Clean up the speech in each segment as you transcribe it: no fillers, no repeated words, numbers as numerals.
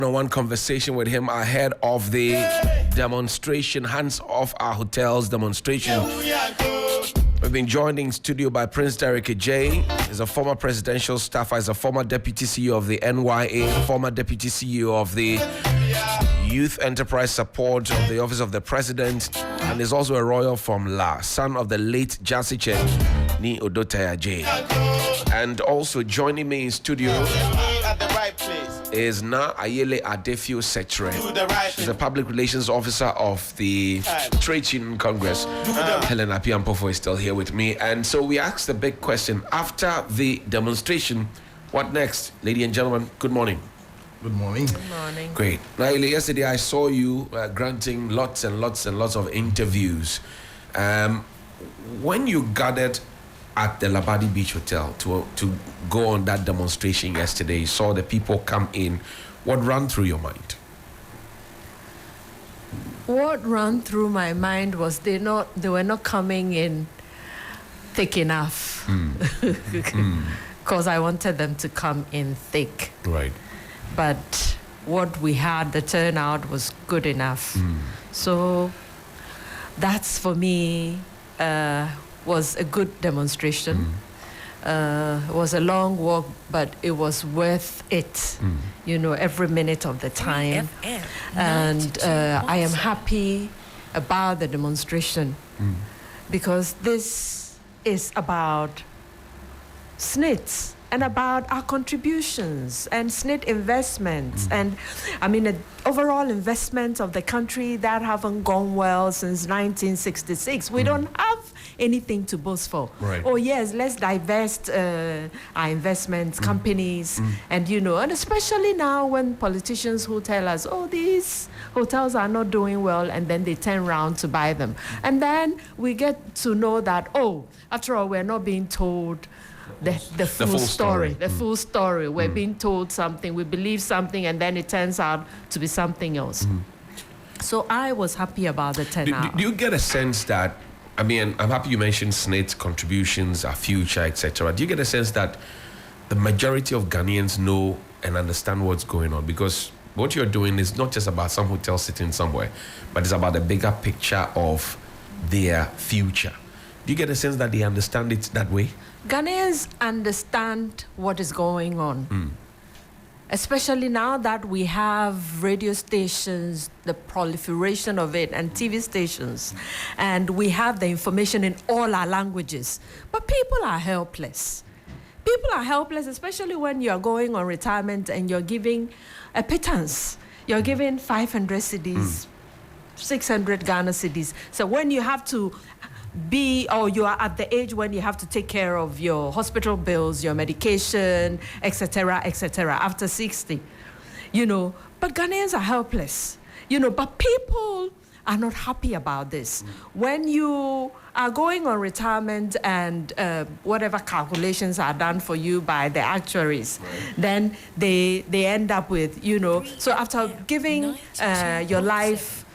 One conversation with him ahead of the demonstration, hands off our hotels demonstration. We've been joined in studio by Prince Derrick Adjei. He's a former presidential staffer, he's a former deputy CEO of the NYA, former deputy CEO of the Youth Enterprise Support of the Office of the President, and is also a royal from La, son of the late Jasiche Ni Odotai Adjei. And also joining me in studio at the right place is Na Ayele Adefio Setre. right She's a public relations officer of the Trade Union Congress. Helen Apiampofo is still here with me. And so we asked the big question, after the demonstration, what next? Ladies and gentlemen, good morning. Good morning. Good morning. Great. Now, yesterday I saw you granting lots and lots and lots of interviews. When you gathered at the Labadi Beach Hotel to go on that demonstration yesterday, you saw the people come in. What ran through your mind? What ran through my mind was they were not coming in thick enough. Because I wanted them to come in thick. Right. But what we had, the turnout was good enough. So that's for me was a good demonstration. It was a long walk, but it was worth it. You know, every minute of the time. And I am happy about the demonstration because this is about SSNIT and about our contributions and SSNIT investments and the overall investments of the country that haven't gone well since 1966. We don't have anything to boast for. Right. Oh yes, let's divest our investments, companies, and and especially now when politicians who tell us, oh, these hotels are not doing well, and then they turn around to buy them. And then we get to know that, oh, after all, we're not being told the full story. The full story. We're being told something, we believe something, and then it turns out to be something else. So I was happy about the turnout. Do you get a sense that, I'm happy you mentioned SSNIT contributions, our future, etc. Do you get a sense that the majority of Ghanaians know and understand what's going on? Because what you're doing is not just about some hotel sitting somewhere, but it's about the bigger picture of their future. Do you get a sense that they understand it that way? Ghanaians understand what is going on. Especially now that we have radio stations, the proliferation of it, and TV stations, and we have the information in all our languages. But people are helpless. People are helpless, especially when you're going on retirement and you're giving a pittance. You're giving 500 cedis, 600 Ghana cedis. So when you have to you are at the age when you have to take care of your hospital bills, your medication, etc., after 60, but Ghanaians are helpless, but people are not happy about this. When you are going on retirement and whatever calculations are done for you by the actuaries, then they end up with, so after giving your life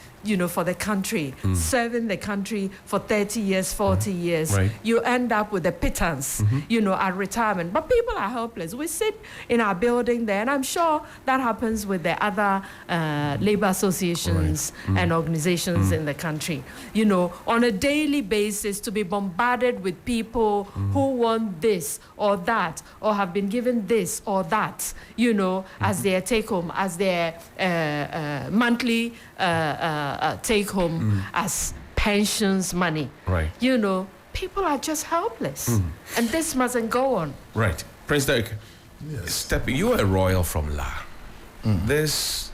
for the country, serving the country for 30 years, 40 years, you end up with a pittance, at retirement. But people are helpless. We sit in our building there, and I'm sure that happens with the other labor associations and organizations in the country. On a daily basis, to be bombarded with people who want this or that, or have been given this or that, as their take-home, as their monthly take home as pensions money. Right. People are just helpless. And this mustn't go on. Right. Prince Derrick, you are a royal from La. This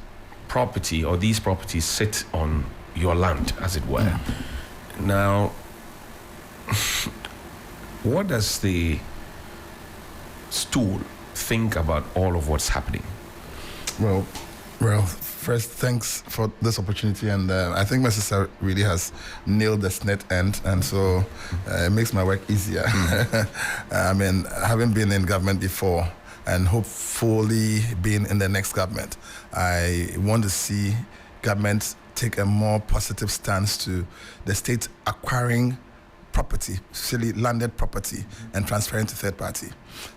property or these properties sit on your land, as it were. Now, what does the stool think about all of what's happening? Well, first, thanks for this opportunity, and I think my sister really has nailed the SSNIT end, and so it makes my work easier. Having been in government before and hopefully being in the next government, I want to see government take a more positive stance to the state acquiring property, especially landed property, and transferring to third party.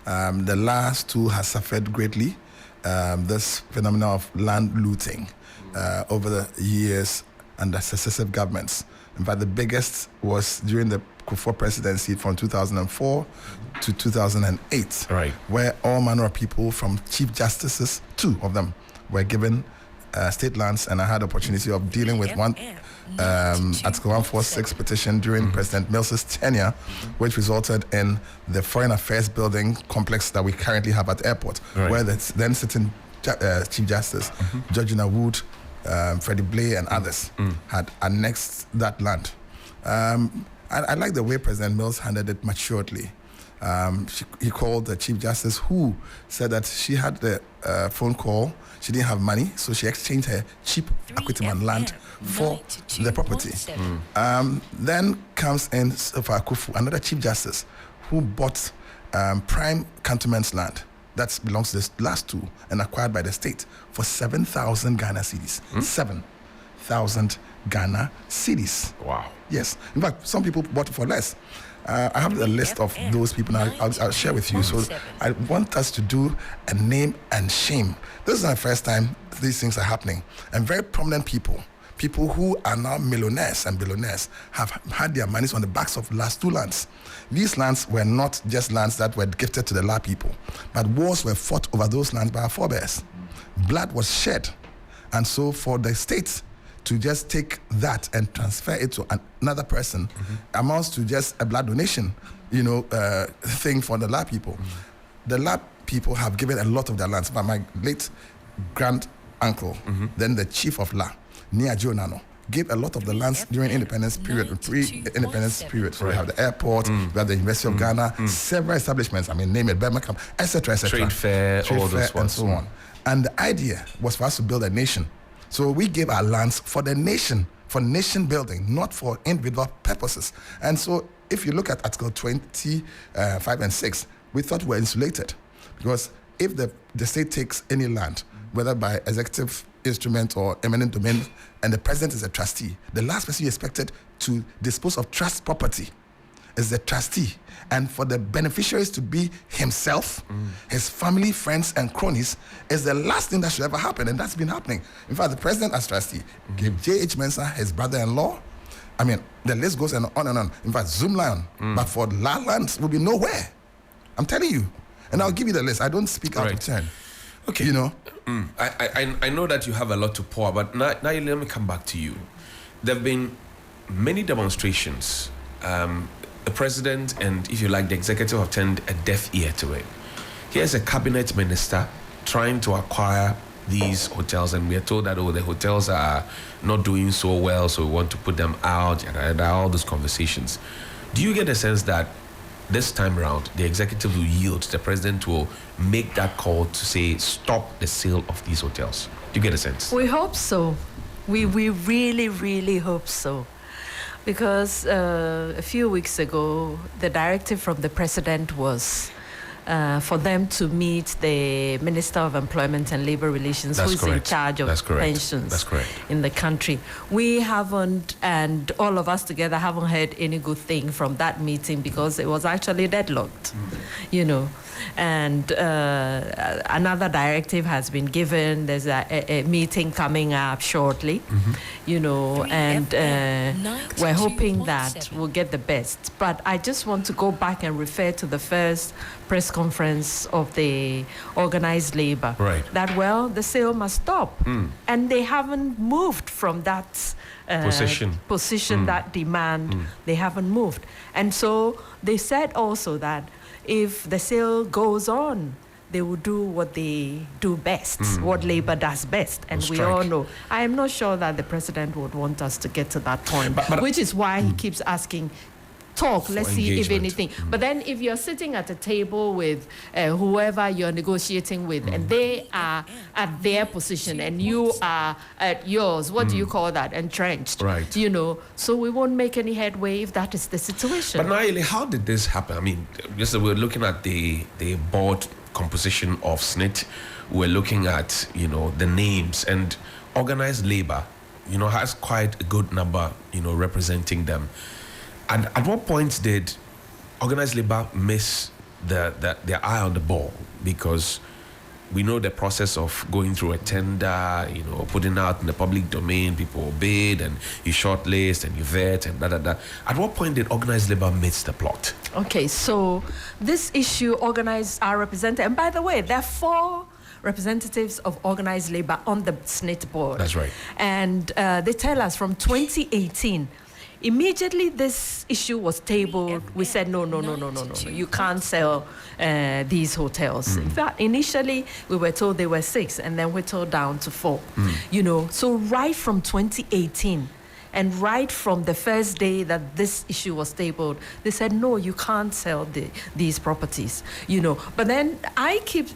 The last two has suffered greatly. this phenomenon of land looting over the years under successive governments. In fact, the biggest was during the Kufuor presidency from 2004 to 2008, Right. where all manner of people from chief justices, 2 of them, were given state lands, and I had the opportunity of dealing with one Article 146 petition during President Mills's tenure, which resulted in the Foreign Affairs building complex that we currently have at the airport, Right. where the then sitting Chief Justice, Georgina Wood, Freddie Blay, and others had annexed that land. I like the way President Mills handled it maturely. He called the Chief Justice, who said that she had the phone call. She didn't have money, so she exchanged her cheap Akwitiman land for the property. Then comes in Sofo Akufu, another Chief Justice, who bought prime cantonment's land that belongs to the last 2 and acquired by the state for 7,000 Ghana cedis. 7,000 Ghana cedis. Wow. Yes. In fact, some people bought it for less. I have a list of those people, and I'll share with you. So I want us to do a name and shame. This is not the first time these things are happening. And very prominent people who are now millionaires and billionaires, have had their monies on the backs of last 2 lands. These lands were not just lands that were gifted to the La people, but wars were fought over those lands by our forebears. Blood was shed. And so for the state to just take that and transfer it to another person amounts to just a blood donation, thing for the La people. The La people have given a lot of their lands. But my late grand uncle, then the chief of La, Nia Jonano, gave a lot of the lands during independence period, pre-independence period. So we have the airport, we have the University of Ghana, several establishments, name it, Birmingham, etc., etc. Trade fair, all those and so on. And the idea was for us to build a nation. So we gave our lands for the nation, for nation building, not for individual purposes. And so if you look at Article 25 and 6, we thought we were insulated. Because if the state takes any land, whether by executive instrument or eminent domain, and the president is a trustee, the last person you expected to dispose of trust property is the trustee. And for the beneficiaries to be himself, his family, friends, and cronies is the last thing that should ever happen. And that's been happening. In fact, the president as trustee gave J.H. Mensah, his brother-in-law. The list goes on and on. In fact, Zoom Lion. But for La lands will be nowhere. I'm telling you. And I'll give you the list. I don't speak out of turn. Okay. I know that you have a lot to pour, but now let me come back to you. There have been many demonstrations. The president and, if you like, the executive have turned a deaf ear to it. Here's a cabinet minister trying to acquire these hotels, and we are told that, the hotels are not doing so well, so we want to put them out, and all those conversations. Do you get a sense that this time around, the executive will yield, the president will make that call to say, stop the sale of these hotels? Do you get a sense? We hope so. We really, really hope so. Because a few weeks ago, the directive from the president was for them to meet the Minister of Employment and Labor Relations, who is in charge of pensions in the country. We haven't, and all of us together haven't heard any good thing from that meeting because it was actually deadlocked, And another directive has been given. There's a meeting coming up shortly, and we're hoping that we'll get the best. But I just want to go back and refer to the first press conference of the organized labor. Right. That, the sale must stop. And they haven't moved from that position, that demand. They haven't moved. And so they said also that if the sale goes on, they will do what they do best, what labor does best. And we all know. I am not sure that the president would want us to get to that point, which is why he keeps asking, talk, let's see if anything. But then if you're sitting at a table with whoever you're negotiating with, and they are at their position and you are at yours, what do you call that? Entrenched. Right. So we won't make any headway if that is the situation. But Naili, how did this happen? We're looking at the board composition of SSNIT. We're looking at, the names, and organized labor, has quite a good number, representing them. And at what point did organized labor miss their eye on the ball? Because we know the process of going through a tender, putting out in the public domain, people bid and you shortlist and you vet and da. At what point did organized labor miss the plot? Okay, so this issue organized are represented, and by the way, there are 4 representatives of organized labor on the SNIT board. That's right. And they tell us from 2018, immediately this issue was tabled, we said, no, you can't sell these hotels. In fact, initially we were told they were 6, and then we're told down to 4. So right from 2018, and right from the first day that this issue was tabled, they said, no, you can't sell these properties. But then I keep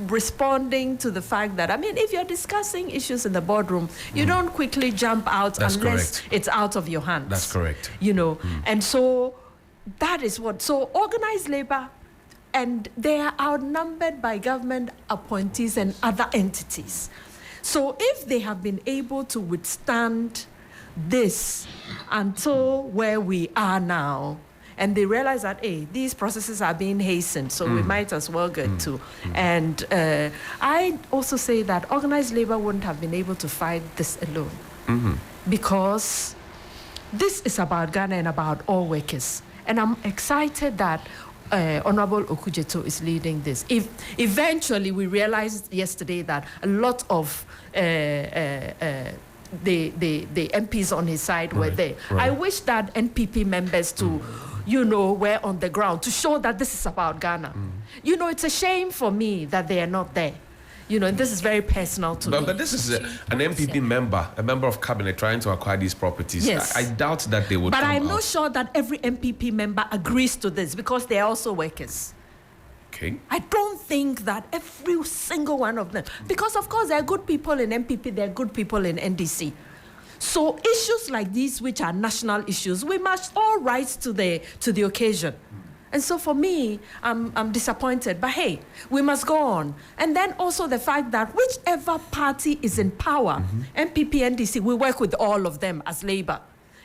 responding to the fact that, if you're discussing issues in the boardroom, you don't quickly jump out. That's unless correct. It's out of your hands. That's correct. And so that is so organized labor, and they are outnumbered by government appointees and other entities. So if they have been able to withstand this until where we are now, and they realize that, hey, these processes are being hastened, so we might as well get to. And I also say that organized labor wouldn't have been able to fight this alone, because this is about Ghana and about all workers. And I'm excited that Honorable Okudzeto is leading this. If eventually we realized yesterday that a lot of the MPs on his side were there. Right. I wish that NPP members were on the ground to show that this is about Ghana. It's a shame for me that they are not there. And this is very personal to me. But this is an MPP member, a member of cabinet trying to acquire these properties. Yes. I doubt that they would. But come I'm out. not sure that every MPP member agrees to this, because they are also workers. Okay. I don't think that every single one of them, because of course there are good people in MPP, there are good people in NDC. So issues like these, which are national issues, we must all rise to the occasion. And so for me, I'm disappointed, but hey, we must go on. And then also the fact that whichever party is in power, MPP, NDC, we work with all of them as labor.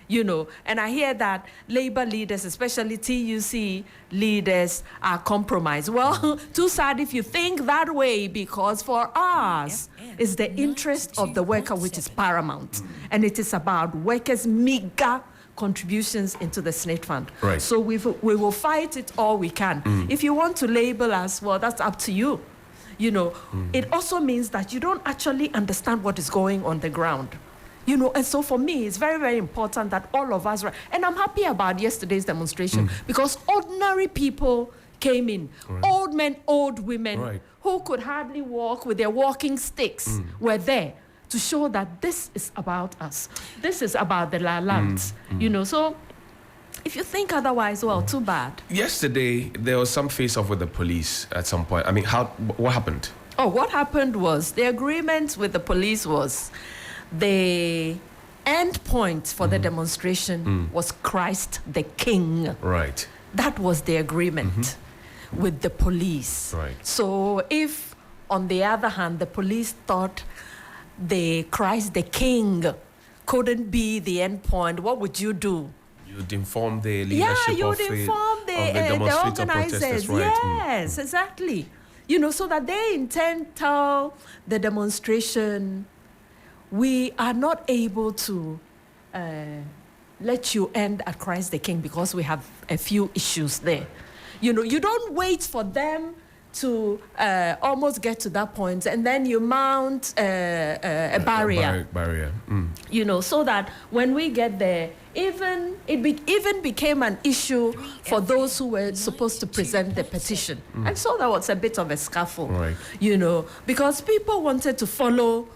And I hear that labor leaders, especially TUC leaders, are compromised. Well, too sad if you think that way, because for us, it's the interest of the worker which is paramount. And it is about workers' meager contributions into the SNIT fund. Right. So we will fight it all we can. If you want to label us, well, that's up to you. It also means that you don't actually understand what is going on the ground. And so for me, it's very, very important that all of us, and I'm happy about yesterday's demonstration, because ordinary people came in, old men, old women, who could hardly walk with their walking sticks, were there to show that this is about us. This is about the land, So if you think otherwise, well, too bad. Yesterday, there was some face-off with the police at some point. What happened? Oh, what happened was the agreement with the police was the end point for the demonstration was Christ the King. Right. That was the agreement with the police. Right. So if, on the other hand, the police thought the Christ the King couldn't be the end point, what would you do? You'd inform the leadership you would of inform the organizers. Right. Yes, exactly. So that they in turn tell the demonstration, we are not able to let you end at Christ the King because we have a few issues there. You don't wait for them to almost get to that point, and then you mount a barrier. So that when we get there, even became an issue for those who were supposed to present the petition. And so there was a bit of a scuffle, because people wanted to follow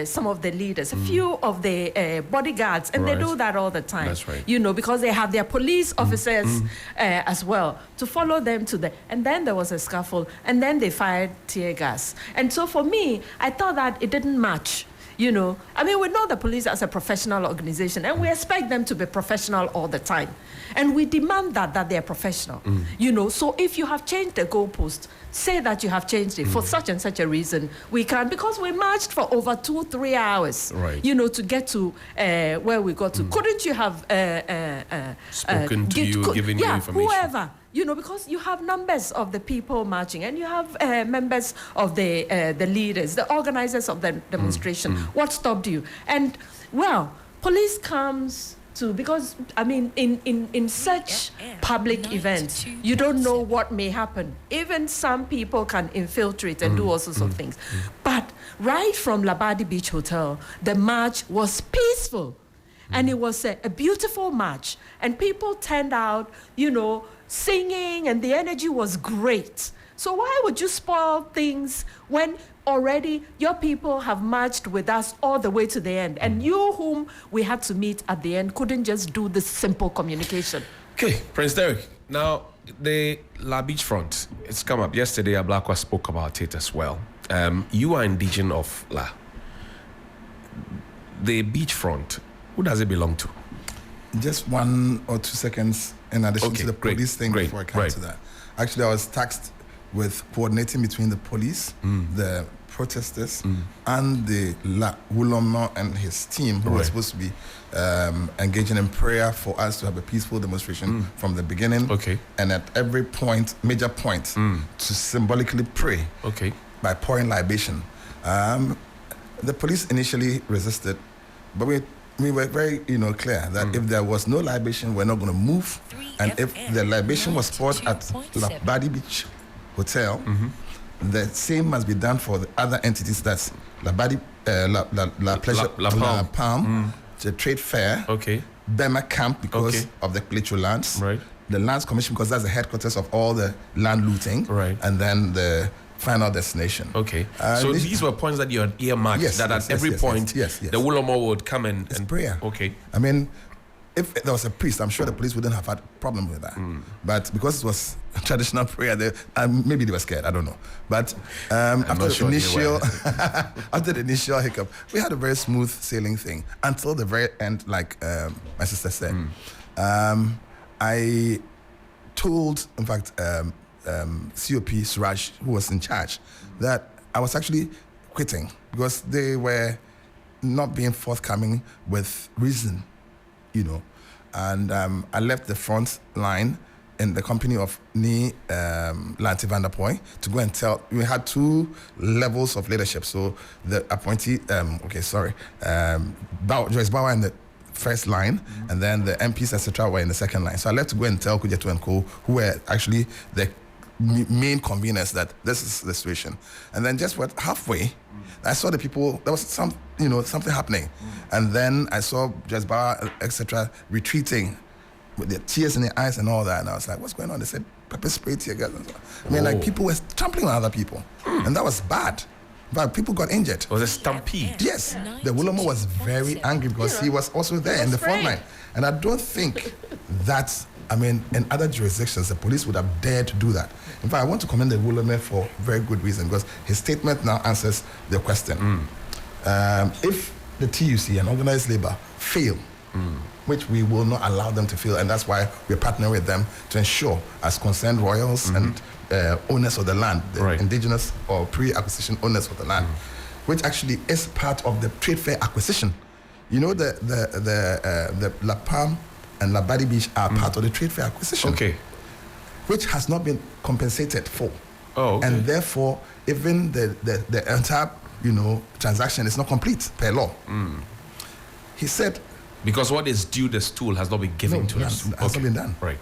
some of the leaders, a few of the bodyguards, and they do that all the time. That's right. Because they have their police officers as well to follow them to and then there was a scuffle, and then they fired tear gas. And so for me, I thought that it didn't match. We know the police as a professional organization, and we expect them to be professional all the time. And we demand that they are professional. So if you have changed the goalpost, say that you have changed it for such and such a reason. We can, because we marched for over 2-3 hours, to get to where we got to. Couldn't you have spoken to you, given you information? Whoever, because you have numbers of the people marching and you have members of the leaders, the organizers of the demonstration. What stopped you? And, well, police comes to, because, I mean, in such public events, you don't know what may happen. Even some people can infiltrate and do all sorts of things. But right from Labadi Beach Hotel, the march was peaceful. And it was a beautiful march. And people turned out, singing, and the energy was great. So why would you spoil things when already your people have marched with us all the way to the end, and you whom we had to meet at the end couldn't just do this simple communication? Okay, Prince Derek. Now, the La Beach Front, it's come up. Yesterday, Ablakwa spoke about it as well. You are indigenous of La. The beach front, who does it belong to? Just 1 or 2 seconds in addition to the police thing before I come to that. Actually, I was tasked with coordinating between the police, the protesters, and the Wulomo and his team, who were supposed to be engaging in prayer for us to have a peaceful demonstration from the beginning. Okay. And at every point, major point, to symbolically pray by pouring libation. The police initially resisted, but we were very, clear that if there was no libation, we're not going to move. And if the libation was poured at Labadi Beach Hotel, the same must be done for the other entities. That's Labadi, La Pleasure, La Palm, the Trade Fair, Bema Camp because of the Klitschko lands, the Lands Commission because that's the headquarters of all the land looting, and then the final destination. So these were points that you had earmarked, at every point the Wulomo would come and prayer. I mean, if there was a priest, I'm sure the police wouldn't have had a problem with that. But because it was traditional prayer, maybe they were scared, I don't know. But after the initial hiccup, we had a very smooth sailing thing until the very end, like my sister said. I told, in fact, COP Suraj, who was in charge, that I was actually quitting because they were not being forthcoming with reason, and I left the front line in the company of Lanty van der Poy to go and tell. We had 2 levels of leadership. So the appointee, Joyce Bauer in the first line, and then the MPs, etc., were in the second line. So I left to go and tell Kujetu and Co., who were actually the main conveners, that this is the situation. And then just halfway, I saw the people, there was something happening. And then I saw Joyce Bauer, etc., retreating with their tears in their eyes and all that. And I was like, what's going on? They said, pepper spray, tear gas. I mean, like, people were trampling on other people. And that was bad. But people got injured. It was a stampede. Yes. The Wulomo was very angry because he was also there in the front line. And I don't think that, in other jurisdictions, the police would have dared to do that. In fact, I want to commend the Wulomo for very good reason, because his statement now answers the question. If the TUC and organized labor fail, which we will not allow them to fail, and that's why we're partnering with them to ensure, as concerned royals and owners of the land, the indigenous or pre-acquisition owners of the land, which actually is part of the trade fair acquisition. The La Palm and Labadi Beach are part of the trade fair acquisition, which has not been compensated for. And therefore, even the entire transaction is not complete per law. He said, because what is due the stool has not been given to us. Has not been done. Right.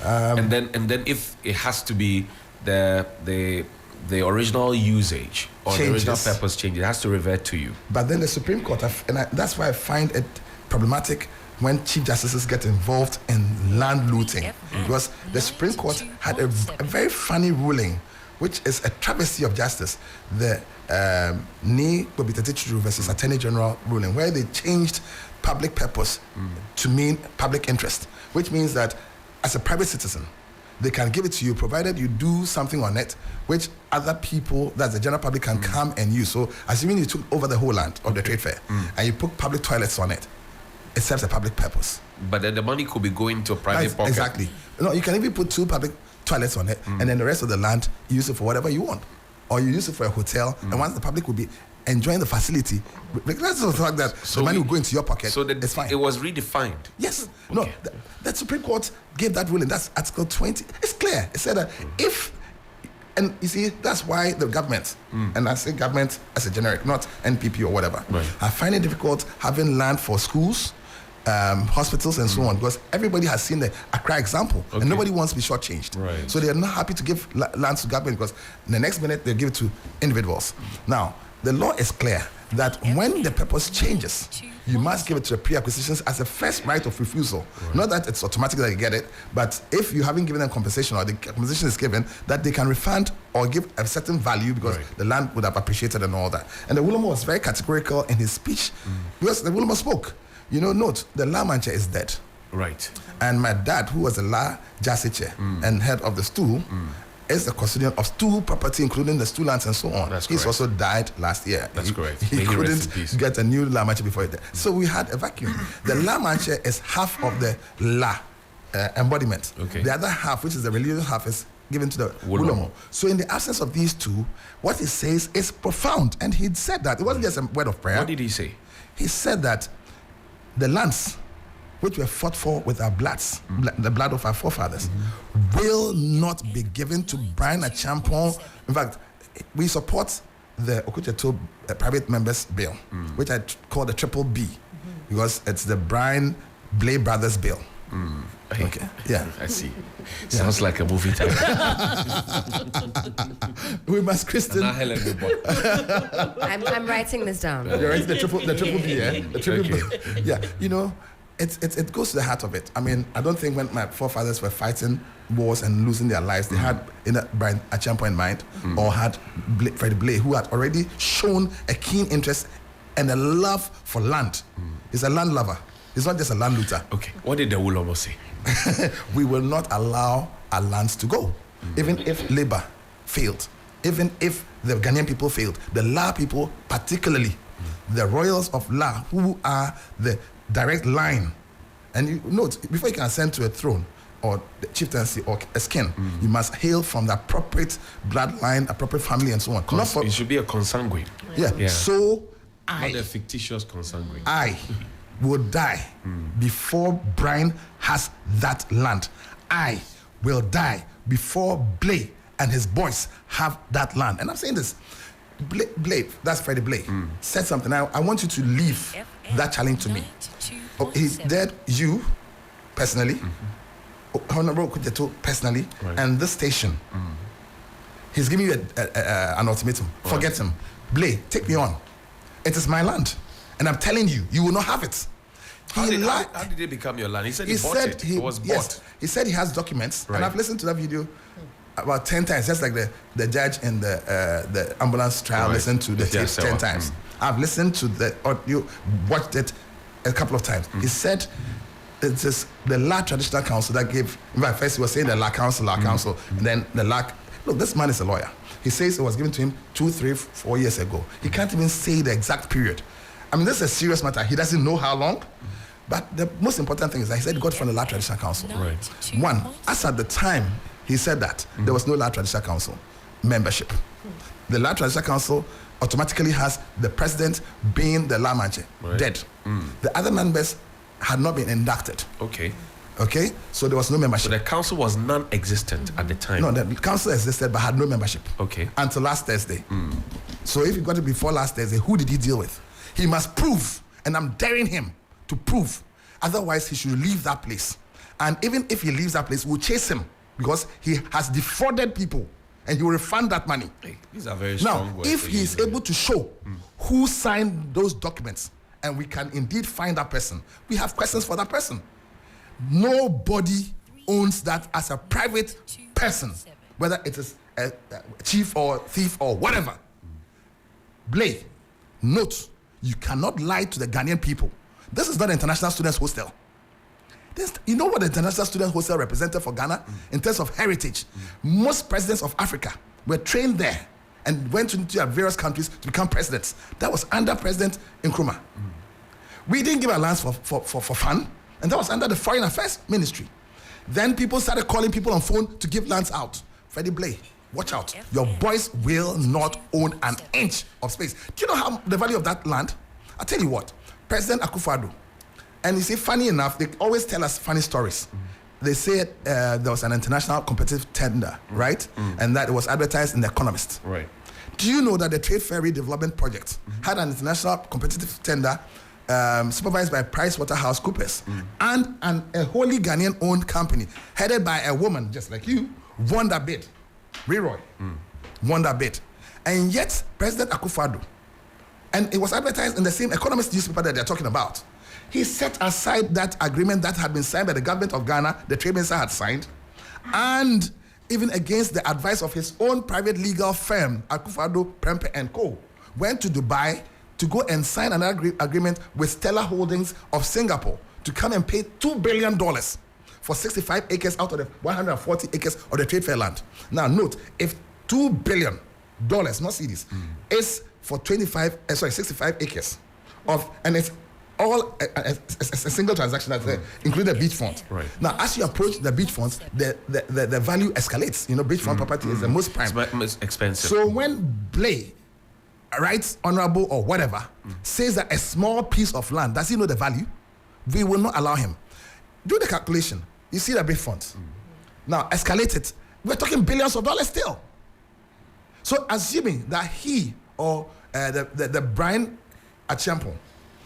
And then if it has to be the original usage or the original purpose change, it has to revert to you. But then the Supreme Court, that's why I find it problematic when Chief Justices get involved in land looting, because the Supreme Court had a very funny ruling, which is a travesty of justice. The Ni Bobitatichuru versus Attorney General ruling, where they changed public purpose to mean public interest, which means that as a private citizen, they can give it to you provided you do something on it which other people, that's the general public, can come and use. So assuming you took over the whole land of the trade fair and you put public toilets on it, it serves a public purpose. But then the money could be going to a private pocket. Exactly. No, you can even put 2 public toilets on it and then the rest of the land you use it for whatever you want. Or you use it for a hotel, and once the public will be enjoying the facility, regardless of the fact that the money will go into your pocket, So it's fine. it was redefined. Yes. Okay. No, the Supreme Court gave that ruling. That's Article 20. It's clear. It said that if, and you see, that's why the government, and I say government as a generic, not NPP or whatever, Right. I find it difficult having land for schools, hospitals, and so on, because everybody has seen the Accra example, Okay. and nobody wants to be shortchanged. Right. So they are not happy to give lands to government because the next minute they give it to individuals. Now, the law is clear that when the purpose changes, you must give it to the pre-acquisitions as a first right of refusal. Not that it's automatic that you get it, but if you haven't given them compensation or the compensation is given, that they can refund or give a certain value because Right. the land would have appreciated and all that. And the Wulomo was very categorical in his speech because the Wulomo spoke. Note, the La Mancha is dead. Right. And my dad, who was a La Jasiche and head of the stool, is the custodian of stool property, including the stool lands and so on. That's He's correct. also died last year. That's correct. He May he rest in couldn't peace. get a new La Mancha before he died. So we had a vacuum. The La Mancha is half of the La embodiment. Okay. The other half, which is the religious half, is given to the Wulomo. Wulomo. So in the absence of these two, what he says is profound. And he said that. It wasn't just a word of prayer. What did he say? He said that the lands which were fought for with our bloods, the blood of our forefathers, will not be given to Brian Achampong. In fact, we support the Okucheto private members bill, which I call the Triple B, because it's the Brian Blay Brothers bill. Okay. Yeah. I see. Sounds like a movie title. We must christen. Now Helen Wilbur. I'm writing this down. You're right, the triple B, yeah? The triple Okay. B. Yeah, it goes to the heart of it. I mean, I don't think when my forefathers were fighting wars and losing their lives, they had Brian Achampong in mind, or had Freddie Blay, who had already shown a keen interest and a love for land. He's a land lover. He's not just a land looter. Okay. What did the Wulomo say? We will not allow our lands to go, even if Labour failed, even if the Ghanaian people failed, the La people, particularly the royals of La, who are the direct line. And you note, before you can ascend to a throne or the chieftaincy or a skin, you must hail from the appropriate bloodline, appropriate family, and so on. Not for, It should be a consanguine, yeah. So not a I fictitious consanguine. will die before Brian has that land. I will die before Blay and his boys have that land. And I'm saying this. Blay, that's Freddie Blay, said something. I want you to leave that challenge to me. He's dead, you personally, Honorable Kujeto personally, Right. and this station. He's giving you an ultimatum. Forget him. Blay, take me on. It is my land. And I'm telling you, you will not have it. How He did, lied. how did it become your land? He said he, He bought said it. he It was yes, bought. he said he has documents, Right. and I've listened to that video about 10 times. Just like the judge in the ambulance trial Right. listened to the tape Yes, 10 sir. times. I've listened to the audio, watched it a couple of times. He said it is the La Traditional Council that gave. In fact, first he was saying the La Council, and then the La. Look, this man is a lawyer. He says it was given to him 2, 3, 4 years ago. He can't even say the exact period. I mean, this is a serious matter. He doesn't know how long. But the most important thing is that he said he got it from the La Traditional Council. Right. One, as at the time he said that, there was no La Traditional Council membership. The La Traditional Council automatically has the president being the La Manche, Right. dead. The other members had not been inducted. Okay. Okay? So there was no So membership. the council was non-existent at the time. No, the council existed but had no membership. Okay. Until last Thursday. So if he got it before last Thursday, who did he deal with? He must prove, and I'm daring him to prove. Otherwise, he should leave that place. And even if he leaves that place, we'll chase him because he has defrauded people and he will refund that money. Hey, these are very strong Now, words. if to he use, is really. able to show who signed those documents and we can indeed find that person, we have questions for that person. Nobody owns that as a private person, whether it is a chief or thief or whatever. Blay, note, you cannot lie to the Ghanaian people. This is not an international students hostel. You know what the international students hostel represented for Ghana in terms of heritage? Most presidents of Africa were trained there and went into various countries to become presidents. That was under President Nkrumah. We didn't give our lands for fun, and that was under the Foreign Affairs Ministry. Then people started calling people on phone to give lands out. Freddie Blay watch out. Your boys will not own an inch of space. Do you know how the value of that land? I'll tell you what, President Akufo-Addo, and you see, funny enough, they always tell us funny stories. They said there was an international competitive tender, right? And that it was advertised in The Economist. Right. Do you know that the Trade Ferry Development Project had an international competitive tender supervised by PricewaterhouseCoopers and a wholly Ghanaian-owned company headed by a woman just like you won that bid. Leroy won that bid. And yet, President Akufo-Addo, and it was advertised in the same Economist newspaper that they're talking about, he set aside that agreement that had been signed by the government of Ghana, the Trade Minister had signed, and even against the advice of his own private legal firm, Akufo-Addo, Prempeh & Co., went to Dubai to go and sign an agreement with Stella Holdings of Singapore to come and pay $2 billion for 65 acres out of the 140 acres of the trade fair land. Now note, if $2 billion, not cedis, is for 65 acres of, and it's all a single transaction that includes the beachfront. Right. Now, as you approach the beachfront, the value escalates. You know, beachfront property is the most prime. It's most expensive. So when Blay, Right Honorable or whatever, says that a small piece of land, does he know the value? We will not allow him. Do the calculation. You see the beachfront. Now, escalate it. We're talking billions of dollars still. So assuming that he or the Brian Achiampong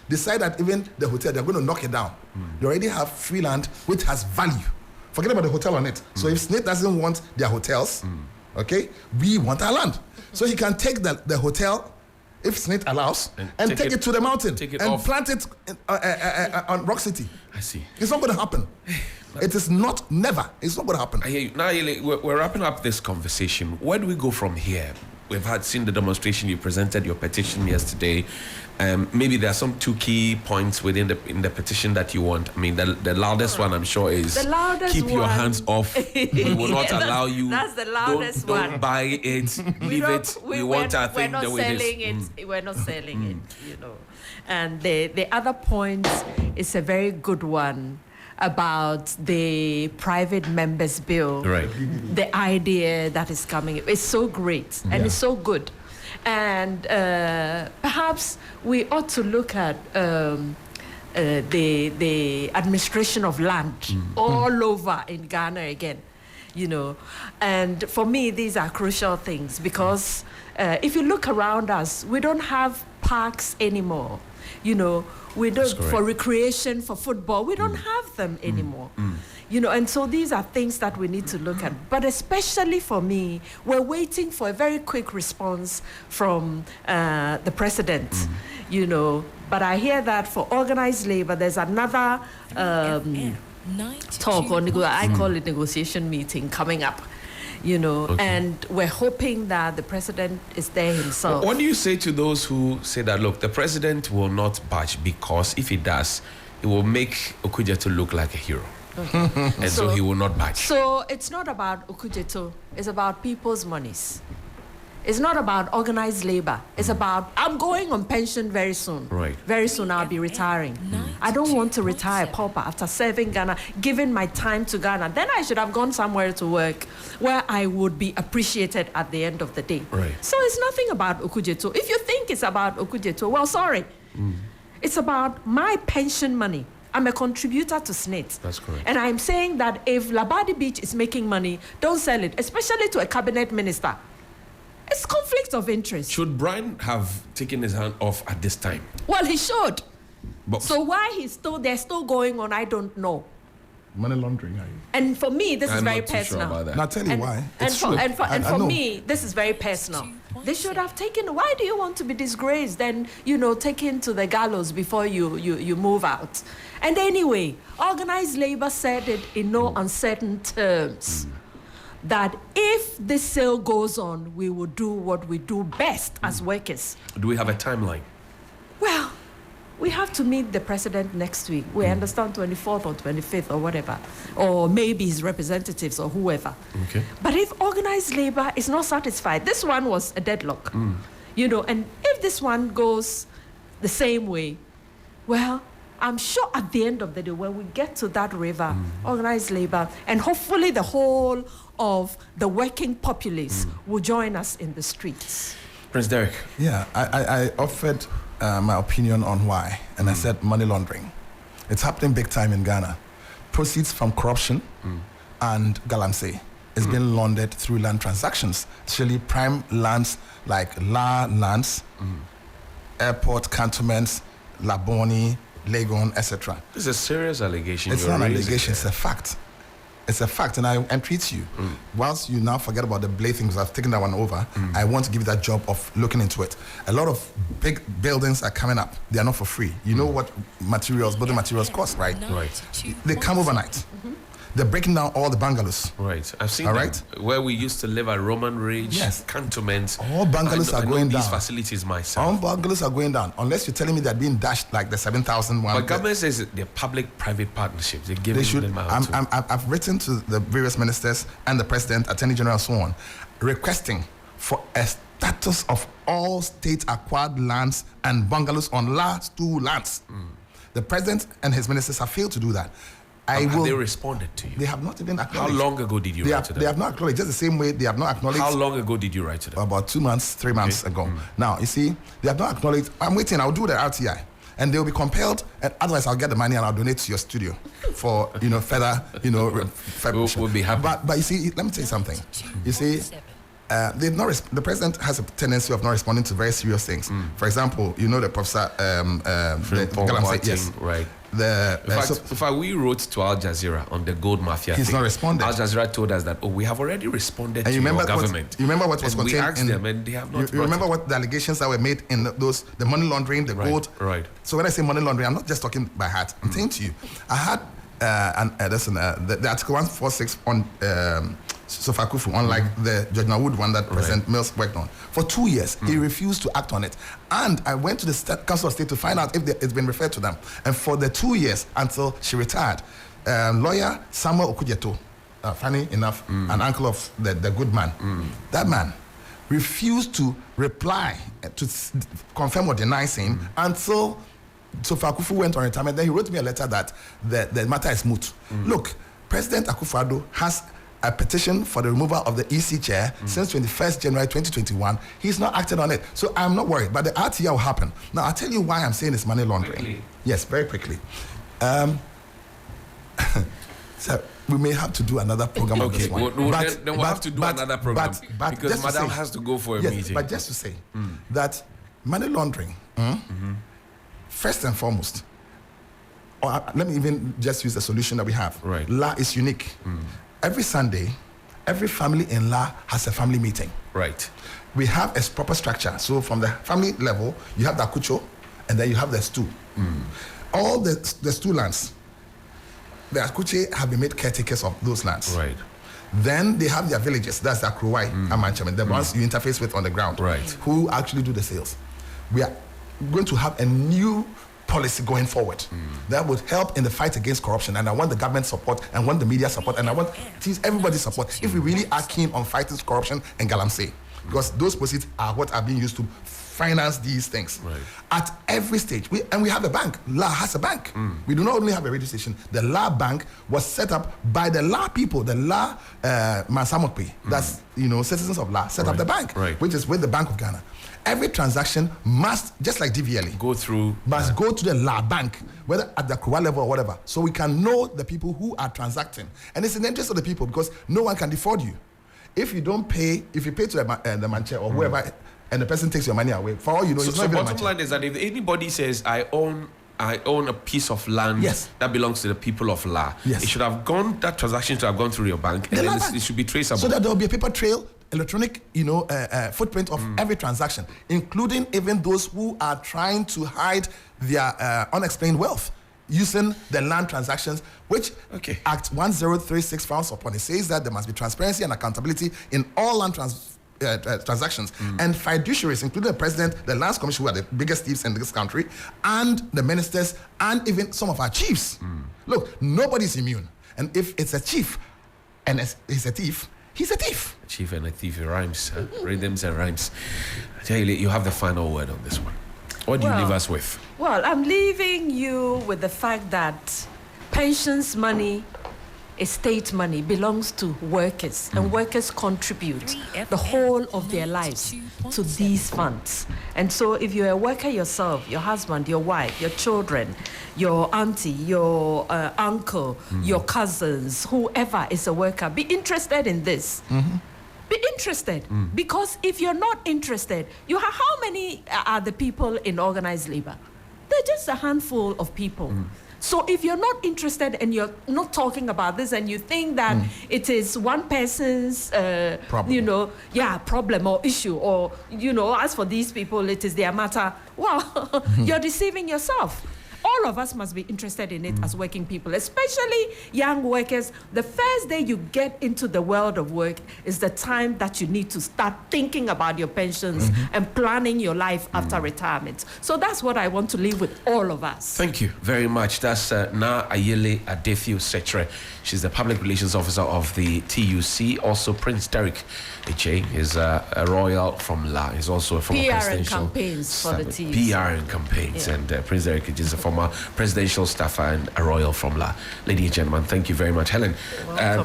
decide that even the hotel, they're going to knock it down. They already have free land which has value. Forget about the hotel on it. So if SSNIT doesn't want their hotels, okay, we want our land. So he can take the hotel, if SSNIT allows, and take it to the mountain and plant it on Rock City. I see. It's not going to happen. It is not, never. It's not going to happen. I hear you. Now, we're wrapping up this conversation. Where do we go from here? We've seen the demonstration. You presented your petition yesterday. Maybe there are some two key points in the petition that you want. I mean, the loudest one, I'm sure, is keep your hands off. We will not allow you. That's the loudest one. Don't buy it. Leave it. We want our thing the way it is. We're not selling it, you know. And the other point is a very good one about the private members bill. Right. The idea that is coming. It's so great and it's so good. And perhaps we ought to look at the administration of land all over in Ghana again, you know. And for me, these are crucial things because if you look around us, we don't have parks anymore, you know. We don't, for recreation, for football, we don't have them anymore. You know, and so these are things that we need to look at. But especially for me, we're waiting for a very quick response from the president, you know. But I hear that for organized labor, there's another talk, or I call it negotiation meeting coming up. You know, and we're hoping that the president is there himself. What do you say to those who say that, look, the president will not budge because if he does, it will make Okudzeto look like a hero. And so he will not budge. So it's not about Okudzeto, it's about people's monies. It's not about organized labor. It's about, I'm going on pension very soon. Right. Very soon I'll be retiring. I don't want to retire pauper after serving Ghana, giving my time to Ghana. Then I should have gone somewhere to work where I would be appreciated at the end of the day. Right. So it's nothing about Okudzeto. If you think it's about Okudzeto, well, sorry. It's about my pension money. I'm a contributor to SSNIT. That's correct. And I'm saying that if Labadi Beach is making money, don't sell it, especially to a cabinet minister. It's conflict of interest. Should Brian have taken his hand off at this time? Well, he should. But So why they're still going on, I don't know. Money laundering, are you? And for me, this is I'm very not too sure personal. about that. Now, I'll tell you why. And for know. me, this is very personal. They should have taken. Why do you want to be disgraced? Then, you know, taken to the gallows before you move out. And anyway, organized labor said it in no uncertain terms. That if this sale goes on, we will do what we do best as workers. do we have a timeline? Well, we have to meet the president next week. We understand 24th or 25th or whatever. Or maybe his representatives or whoever. Okay. But if organized labor is not satisfied, this one was a deadlock. You know, and if this one goes the same way, well, I'm sure at the end of the day, when we get to that river, organized labor, and hopefully the whole of the working populace will join us in the streets. Prince Derek. Yeah, I offered my opinion on why, and I said money laundering. It's happening big time in Ghana. Proceeds from corruption and galamsey is being laundered through land transactions, especially prime lands like La lands, airport cantonments, Laboni, Legon, etc. This is a serious allegation. It's not an allegation, it's a fact. It's a fact, and I entreat you. Once you now forget about the Blade things, I've taken that one over. I want to give you that job of looking into it. A lot of big buildings are coming up. They are not for free. You know what materials, building materials cost, right? Right. They come overnight. They're breaking down all the bungalows. Right. I've seen All them, right. where we used to live at Roman Ridge, Yes. cantonments. All bungalows I are know going these down. facilities myself. All bungalows are going down, unless you're telling me they're being dashed like the 7,000 one. But government says they're public-private partnerships. They're giving They should. them out to. I've written to the various ministers and the president, attorney general, and so on, requesting for a status of all state-acquired lands and bungalows on last two lands. The president and his ministers have failed to do that. Have they responded to you? They have not even How acknowledged. long ago did you write to them? They have not acknowledged. Just the same way they have not acknowledged. How long ago did you write to them? About 2 months, 3 months ago. Now, you see, they have not acknowledged. I'm waiting. I'll do the RTI. And they'll be compelled, and otherwise I'll get the money and I'll donate to your studio for, further, We'll be happy. But you see, let me tell you something. You see, they've not. The president has a tendency of not responding to very serious things. For example, the professor, Paul Galamsey, Martin, yes, right. in fact, we wrote to Al Jazeera on the gold mafia. He's thing. not responded. Al Jazeera told us that, we have already responded And to you remember your government. you remember what was and we contained asked in them, and they have not. You remember what the allegations that were made in the money laundering, the gold. Right. So when I say money laundering, I'm not just talking by heart. I'm saying to you, I had the article 146 on Sofa Kufu, unlike the Judge Nawood one that President Mills worked on. For 2 years, he refused to act on it. And I went to the Council of State to find out if it's been referred to them. And for the 2 years until she retired, lawyer Samuel Okudjeto, funny enough, an uncle of the good man, that man refused to reply to confirm or deny same until Sofa Kufu went on retirement. Then he wrote me a letter that the matter is moot. Look, President Akufo-Addo has a petition for the removal of the EC chair since 21st January 2021. He's not acted on it. So I'm not worried. But the RTI will happen. Now, I'll tell you why I'm saying it's money laundering. Quickly. Yes, very quickly. So we may have to do another program on this one. Then we'll have to do another program because just to Madam say- has to go for a yes, meeting. But just to say that money laundering, first and foremost, or let me even just use the solution that we have. Right. La is unique. Every Sunday, every family in La has a family meeting. Right. We have a proper structure. So from the family level, you have the akucho, and then you have the stew. All the stew lands, the akuche have been made caretakers of those lands. Right. Then they have their villages. That's the Akruwai Amanchaman, the ones you interface with on the ground, Right. who actually do the sales. We are going to have a new policy going forward that would help in the fight against corruption. And I want the government support, and want the media support, and I want everybody's support if we really are keen on fighting corruption and galamsey, because those proceeds are what are being used to finance these things. Right. At every stage. We have a bank. La has a bank. We do not only have a radio station. The La Bank was set up by the La people, the La Mansamokpe. That's, citizens of La set up the bank, which is with the Bank of Ghana. Every transaction must, just like DVLE, Go through. must go to the La Bank, whether at the Kruwa level or whatever, so we can know the people who are transacting. And it's in the interest of the people, because no one can defraud you. If you don't pay, if you pay to the manche or whoever, and the person takes your money away, for all you know, it's So not even a bottom manche. line is that if anybody says, I own a piece of land Yes. that belongs to the people of La, Yes. it should have gone, that transaction should have gone through your bank, and The then La Bank. it should be traceable. So that there will be a paper trail, electronic, footprint of every transaction, including even those who are trying to hide their unexplained wealth using the land transactions, which Act 1036 frowns upon. It says that there must be transparency and accountability in all land transactions, and fiduciaries, including the president, the lands commission, who are the biggest thieves in this country, and the ministers, and even some of our chiefs. Look, nobody's immune, and if it's a chief and he's a thief, he's a thief. A chief and a thief, it rhymes, rhythms and rhymes. I tell you have the final word on this one. What do you leave us with? Well, I'm leaving you with the fact that pensions money estate money belongs to workers, and workers contribute the whole of their lives to these funds. And so if you're a worker yourself, your husband, your wife, your children, your auntie, your uncle, your cousins, whoever is a worker, be interested in this. Be interested, because if you're not interested, you have, how many are the people in organized labor? They're just a handful of people. So if you're not interested and you're not talking about this, and you think that it is one person's, Problem. problem or issue, or, as for these people, it is their matter, well, you're deceiving yourself. All of us must be interested in it as working people, especially young workers. The first day you get into the world of work is the time that you need to start thinking about your pensions and planning your life after retirement. So that's what I want to leave with all of us. Thank you very much. That's Na Ayele Adefio Setre. She's the Public Relations Officer of the TUC. Also, Prince Derek Ejay is a royal from La. He's also a former PR and presidential campaigns for the TUC. PR and campaigns. And Prince Derek Ejay is a former presidential staffer and a royal from La. Ladies and gentlemen, thank you very much. Helen,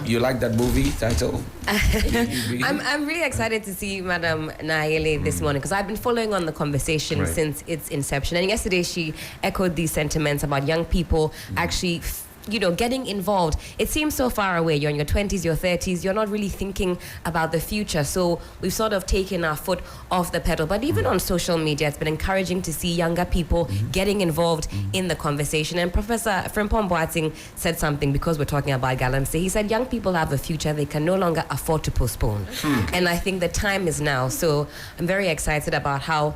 you like that movie title? I'm really excited to see Madam Nayeli this morning, because I've been following on the conversation since its inception. And yesterday she echoed these sentiments about young people actually getting involved. It seems so far away. You're in your 20s, your 30s. You're not really thinking about the future. So we've sort of taken our foot off the pedal. But even on social media, it's been encouraging to see younger people getting involved in the conversation. And Professor Frimpong Boateng said something, because we're talking about Galamsey. He said young people have a future they can no longer afford to postpone. And I think the time is now. So I'm very excited about how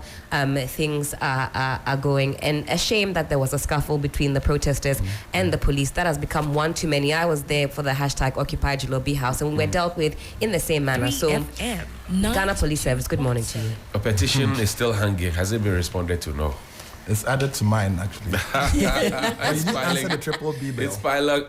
things are going. And a shame that there was a scuffle between the protesters and the police. That has become one too many. I was there for the hashtag Occupy Jilobi House, and we were dealt with in the same manner. So, Ghana Police Service, good morning to you. A petition is still hanging. Has it been responded to? No. It's added to mine, actually. It's You didn't answer piling, the triple B bill.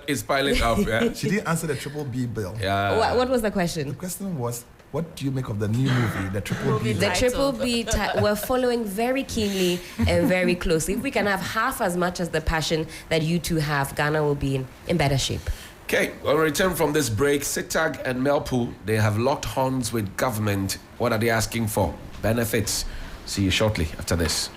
it's piling up. Yeah. She didn't answer the triple B bill. Yeah. What was the The question? question was, what do you make of the new movie, the triple B? The Title. Triple B, we're following very keenly and very closely. If we can have half as much as the passion that you two have, Ghana will be in better shape. Okay, when we return from this break, SITAG and Melpu, they have locked horns with government. What are they asking for? Benefits. See you shortly after this.